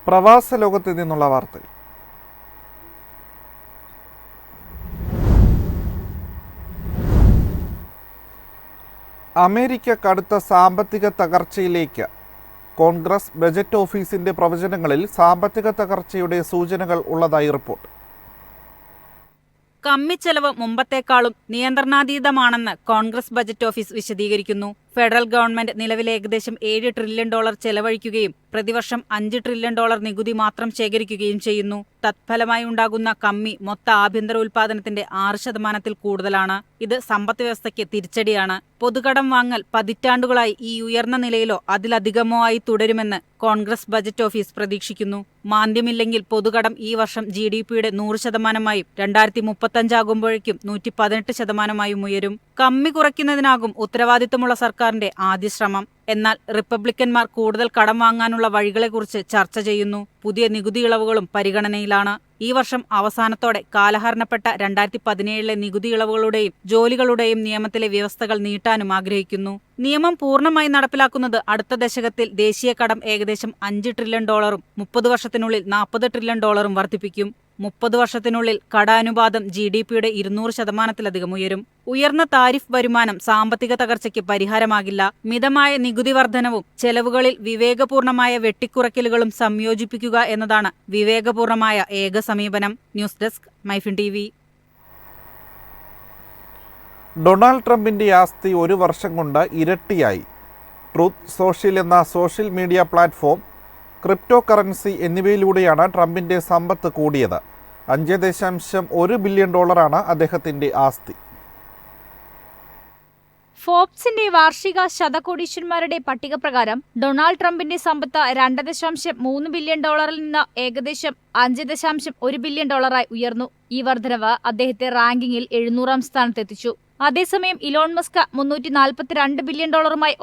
പ്രവാസ ലോകത്ത് നിന്നുള്ള വാർത്തകൾ. അമേരിക്ക കടുത്ത സാമ്പത്തിക തകർച്ചയിലേക്ക്. കോൺഗ്രസ് ബജറ്റ് ഓഫീസിന്റെ പ്രവചനങ്ങളിൽ സാമ്പത്തിക തകർച്ചയുടെ സൂചനകൾ ഉള്ളതായി റിപ്പോർട്ട്. കമ്മിച്ചെലവ് മുമ്പത്തേക്കാളും നിയന്ത്രണാതീതമാണെന്ന് കോൺഗ്രസ് ബജറ്റ് ഓഫീസ് വിശദീകരിക്കുന്നു. ഫെഡറൽ ഗവൺമെന്റ് നിലവിൽ ഏകദേശം $7 ട്രില്യൺ ചെലവഴിക്കുകയും പ്രതിവർഷം $5 ട്രില്യൺ നികുതി മാത്രം ശേഖരിക്കുകയും ചെയ്യുന്നു. തത്ഫലമായി ഉണ്ടാകുന്ന കമ്മി മൊത്ത ആഭ്യന്തര ഉൽപാദനത്തിന്റെ 6% കൂടുതലാണ്. ഇത് സമ്പദ് വ്യവസ്ഥയ്ക്ക് തിരിച്ചടിയാണ്. പൊതുകടം വാങ്ങൽ പതിറ്റാണ്ടുകളായി ഈ ഉയർന്ന നിലയിലോ അതിലധികമോ ആയി തുടരുമെന്ന് കോൺഗ്രസ് ബജറ്റ് ഓഫീസ് പ്രതീക്ഷിക്കുന്നു. മാന്ദ്യമില്ലെങ്കിൽ പൊതുകടം ഈ വർഷം GDPയുടെ 100%മായും 2035 ആകുമ്പോഴേക്കും 118%മായും ഉയരും. കമ്മി കുറയ്ക്കുന്നതിനാകും ഉത്തരവാദിത്തമുള്ള സർക്കാരിന്റെ ആദ്യ ശ്രമം. എന്നാൽ റിപ്പബ്ലിക്കന്മാർ കൂടുതൽ കടം വാങ്ങാനുള്ള വഴികളെക്കുറിച്ച് ചർച്ച ചെയ്യുന്നു. പുതിയ നികുതി ഇളവുകളും പരിഗണനയിലാണ്. ഈ വർഷം അവസാനത്തോടെ കാലഹരണപ്പെട്ട 2017 നികുതി ഇളവുകളുടെയും ജോലികളുടെയും നിയമത്തിലെ വ്യവസ്ഥകൾ നീട്ടാനും ആഗ്രഹിക്കുന്നു. നിയമം പൂർണ്ണമായി നടപ്പിലാക്കുന്നത് അടുത്ത ദശകത്തിൽ ദേശീയ കടം ഏകദേശം $5 ട്രില്യൺ 30 വർഷത്തിനുള്ളിൽ $40 ട്രില്യൺ വർദ്ധിപ്പിക്കും. 30 വർഷത്തിനുള്ളിൽ കടാനുപാതം GDPയുടെ 200%-ലധികം ഉയരും. ഉയർന്ന താരിഫ് വരുമാനം സാമ്പത്തിക തകർച്ചയ്ക്ക് പരിഹാരമാകില്ല. മിതമായ നികുതി വർധനവും ചെലവുകളിൽ വിവേകപൂർണമായ വെട്ടിക്കുറയ്ക്കലുകളും സംയോജിപ്പിക്കുക എന്നതാണ് വിവേകപൂർണമായ ഏക സമീപനം. News desk MyFin TV. Donald ട്രംപിന്റെ ആസ്തി ഒരു വർഷം കൊണ്ട് ഇരട്ടിയായി. ട്രൂത്ത് സോഷ്യൽ എന്ന social media platform, crypto currency എന്നിവയിലൂടെയാണ് ട്രംപിന്റെ സമ്പത്ത് കൂടിയത്. $5.1 ബില്യൺ അദ്ദേഹത്തിന്റെ ആസ്തി. ഫോബ്സിന്റെ വാർഷിക ശതകോടീശ്വരന്മാരുടെ പട്ടിക പ്രകാരം ഡൊണാൾഡ് ട്രംപിന്റെ സമ്പത്ത് $2.3 ബില്യൺ നിന്ന് ഏകദേശം $5.1 ബില്യൺ ഉയർന്നു. ഈ വർധനവ് അദ്ദേഹത്തെ റാങ്കിങ്ങിൽ 700-ാം സ്ഥാനത്തെത്തിച്ചു. അതേസമയം ഇലോൺ മസ്ക് $342 ബില്യൺ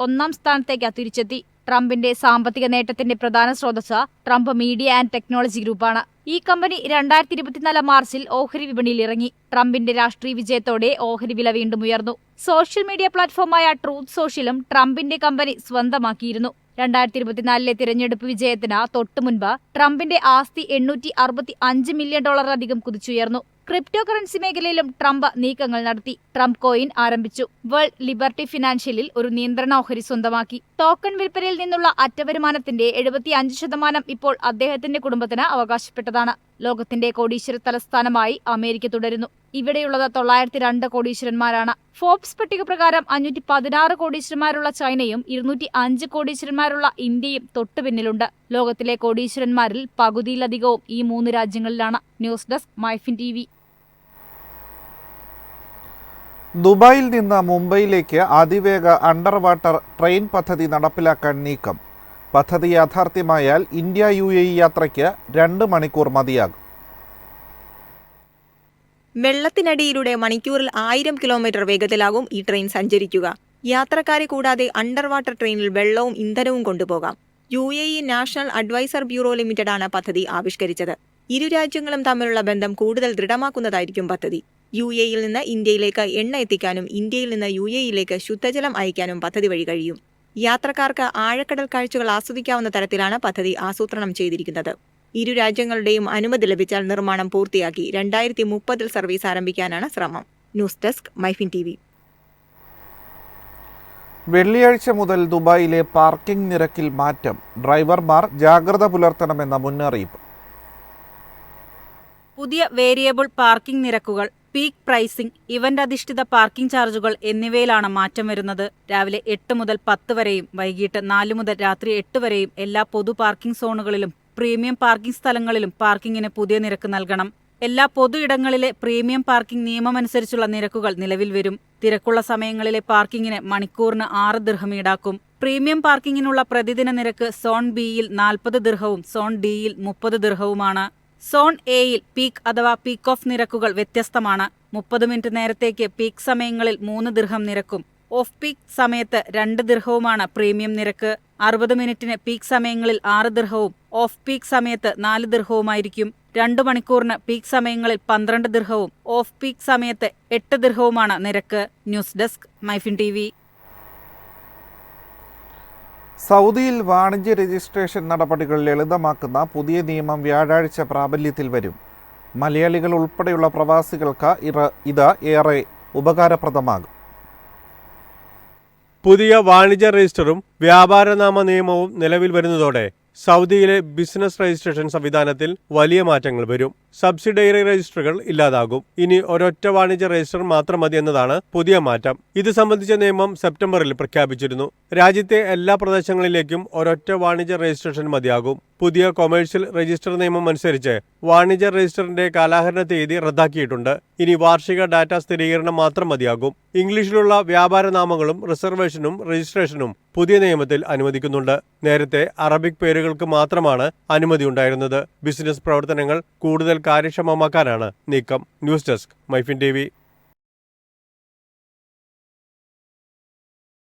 ഒന്നാം സ്ഥാനത്തേക്ക് തിരിച്ചെത്തി. ട്രംപിന്റെ സാമ്പത്തിക നേട്ടത്തിന്റെ പ്രധാന സ്രോതസ് ട്രംപ് മീഡിയ ആൻഡ് ടെക്നോളജി ഗ്രൂപ്പാണ്. ഈ കമ്പനി 2024 മാർച്ചിൽ ഓഹരി വിപണിയിൽ ഇറങ്ങി. ട്രംപിന്റെ രാഷ്ട്രീയ വിജയത്തോടെ ഓഹരി വില വീണ്ടും ഉയർന്നു. സോഷ്യൽ മീഡിയ പ്ലാറ്റ്ഫോമായ ട്രൂത്ത് സോഷ്യലും ട്രംപിന്റെ കമ്പനി സ്വന്തമാക്കിയിരുന്നു. 2024 തിരഞ്ഞെടുപ്പ് വിജയത്തിന് തൊട്ടുമുൻപ് ട്രംപിന്റെ ആസ്തി $865 മില്യൺ കുതിച്ചുയർന്നു. ക്രിപ്റ്റോ കറൻസി മേഖലയിലും ട്രംപ് നീക്കങ്ങൾ നടത്തി. ട്രംപ് കോയിൻ ആരംഭിച്ചു. വേൾഡ് ലിബർട്ടി ഫിനാൻഷ്യലിൽ ഒരു നിയന്ത്രണ ഓഹരി സ്വന്തമാക്കി. ടോക്കൺ വിൽപ്പനയിൽ നിന്നുള്ള അറ്റവരുമാനത്തിന്റെ 75% ഇപ്പോൾ അദ്ദേഹത്തിന്റെ കുടുംബത്തിന് അവകാശപ്പെട്ടതാണ്. ലോകത്തിന്റെ കോടീശ്വര തലസ്ഥാനമായി അമേരിക്ക തുടരുന്നു. ഇവിടെയുള്ളത് 902 കോടീശ്വരന്മാരാണ്. ഫോബ്സ് പട്ടിക പ്രകാരം 516 കോടീശ്വരന്മാരുള്ള ചൈനയും 205 കോടീശ്വരന്മാരുള്ള ഇന്ത്യയും തൊട്ടുപിന്നിലുണ്ട്. ലോകത്തിലെ കോടീശ്വരന്മാരിൽ പകുതിയിലധികവും ഈ 3 രാജ്യങ്ങളിലാണ്. News desk MyFin TV. ദുബായിൽ നിന്ന് മുംബൈയിലേക്ക് അതിവേഗ അണ്ടർ വാട്ടർ ട്രെയിൻ പദ്ധതി നടപ്പിലാക്കാൻ നീക്കം. പദ്ധതി യാഥാർത്ഥ്യമായാൽ ഇന്ത്യ UAE യാത്രയ്ക്ക് 2 മണിക്കൂർ മതിയാകും. വെള്ളത്തിനടിയിലൂടെ മണിക്കൂറിൽ 1000 കിലോമീറ്റർ വേഗത്തിലാകും ഈ ട്രെയിൻ സഞ്ചരിക്കുക. യാത്രക്കാരെ കൂടാതെ അണ്ടർ വാട്ടർ ട്രെയിനിൽ വെള്ളവും ഇന്ധനവും കൊണ്ടുപോകാം. UAE നാഷണൽ അഡ്വൈസർ ബ്യൂറോ ലിമിറ്റഡാണ് പദ്ധതി ആവിഷ്കരിച്ചത്. ഇരു രാജ്യങ്ങളും തമ്മിലുള്ള ബന്ധം കൂടുതൽ ദൃഢമാക്കുന്നതായിരിക്കും പദ്ധതി. UAEയിൽ നിന്ന് ഇന്ത്യയിലേക്ക് എണ്ണ എത്തിക്കാനും ഇന്ത്യയിൽ നിന്ന് UAEയിലേക്ക് ശുദ്ധജലം അയക്കാനും പദ്ധതി വഴി കഴിയും. യാത്രക്കാർക്ക് ആഴക്കടൽ കാഴ്ചകൾ ആസ്വദിക്കാവുന്ന തരത്തിലാണ് പദ്ധതി ആസൂത്രണം ചെയ്തിരിക്കുന്നത്. ഇരു രാജ്യങ്ങളുടെയും അനുമതി ലഭിച്ചാൽ നിർമ്മാണം പൂർത്തിയാക്കി 2030 സർവീസ് ആരംഭിക്കാനാണ് ശ്രമം. News desk MyFin TV. വെള്ളിയാഴ്ച മുതൽ ദുബായിലെ പാർക്കിംഗ് നിരക്കിൽ മാറ്റം. ഡ്രൈവർമാർ ജാഗ്രത പുലർത്തണമെന്ന മുന്നറിയിപ്പ്. പുതിയ വേരിയബിൾ പാർക്കിംഗ് നിരക്കുകൾ, പീക്ക് പ്രൈസിംഗ്, ഇവന്റ് അധിഷ്ഠിത പാർക്കിംഗ് ചാർജുകൾ എന്നിവയിലാണ് മാറ്റം വരുന്നത്. രാവിലെ 8 മുതൽ 10 വരെയും വൈകിട്ട് 4 മുതൽ രാത്രി 8 വരെയും എല്ലാ പൊതു പാർക്കിംഗ് സോണുകളിലും പ്രീമിയം പാർക്കിംഗ് സ്ഥലങ്ങളിലും പാർക്കിങ്ങിന് പുതിയ നിരക്ക് നൽകണം. എല്ലാ പൊതു ഇടങ്ങളിലെ പ്രീമിയം പാർക്കിംഗ് നിയമമനുസരിച്ചുള്ള നിരക്കുകൾ നിലവിൽ വരും. തിരക്കുള്ള സമയങ്ങളിലെ പാർക്കിങ്ങിന് മണിക്കൂറിന് 6 ദിർഹം ഈടാക്കും. പ്രീമിയം പാർക്കിങ്ങിനുള്ള പ്രതിദിന നിരക്ക് സോൺ Bയിൽ 40 ദിർഹവും സോൺ Dയിൽ 30 ദിർഹവുമാണ്. സോൺ Aയിൽ പീക്ക് അഥവാ പീക്ക് ഓഫ് നിരക്കുകൾ വ്യത്യസ്തമാണ്. 30 മിനിറ്റ് നേരത്തേക്ക് പീക്ക് സമയങ്ങളിൽ 3 ദിർഹം നിരക്കും. ഓഫ് പീക്ക് സമയത്ത് 2 ദിർഹവുമാണ് പ്രീമിയം നിരക്ക്. 60 മിനിറ്റിന് പീക്ക് സമയങ്ങളിൽ 6 ദിർഹവും ഓഫ് പീക്ക് സമയത്ത് 4 ദിർഹവുമായിരിക്കും. 2 മണിക്കൂറിന് പീക്ക് സമയങ്ങളിൽ 12 ദിർഹവും ഓഫ് പീക്ക് സമയത്ത് 8 ദിർഹവുമാണ് നിരക്ക്. News desk MyFin TV. സൗദിയിൽ വാണിജ്യ രജിസ്ട്രേഷൻ നടപടികൾ ലളിതമാക്കുന്ന പുതിയ നിയമം വ്യാഴാഴ്ച പ്രാബല്യത്തിൽ വരും. മലയാളികൾ ഉൾപ്പെടെയുള്ള പ്രവാസികൾക്ക് ഇത് ഏറെ ഉപകാരപ്രദമാകും. പുതിയ വാണിജ്യ രജിസ്റ്ററും വ്യാപാരനാമ നിയമവും നിലവിൽ വരുന്നതോടെ സൗദിയിലെ ബിസിനസ് രജിസ്ട്രേഷൻ സംവിധാനത്തിൽ വലിയ മാറ്റങ്ങൾ വരും. സബ്സിഡറി രജിസ്റ്ററുകൾ ഇല്ലാതാകും. ഇനി ഒരൊറ്റ വാണിജ്യ രജിസ്റ്റർ മാത്രം മതി എന്നതാണ് പുതിയ മാറ്റം. ഇത് സംബന്ധിച്ച നിയമം സെപ്റ്റംബറിൽ പ്രഖ്യാപിച്ചിരുന്നു. രാജ്യത്തെ എല്ലാ പ്രദേശങ്ങളിലേക്കും ഒരൊറ്റ വാണിജ്യ രജിസ്ട്രേഷൻ മതിയാകും. പുതിയ കൊമേഴ്സ്യൽ രജിസ്റ്റർ നിയമം അനുസരിച്ച് വാണിജ്യ രജിസ്റ്ററിന്റെ കാലാഹരണ തീയതി റദ്ദാക്കിയിട്ടുണ്ട്. ഇനി വാർഷിക ഡാറ്റ സ്ഥിരീകരണം മാത്രം മതിയാകും. ഇംഗ്ലീഷിലുള്ള വ്യാപാരനാമങ്ങളും റിസർവേഷനും രജിസ്ട്രേഷനും പുതിയ നിയമത്തിൽ അനുവദിക്കുന്നുണ്ട്. നേരത്തെ അറബിക് പേരുകൾക്ക് മാത്രമാണ് അനുമതി ഉണ്ടായിരുന്നത്. ബിസിനസ് പ്രവർത്തനങ്ങൾ കൂടുതൽ കാര്യക്ഷമമാക്കാനാണ് നീക്കം. News desk, MyFin TV.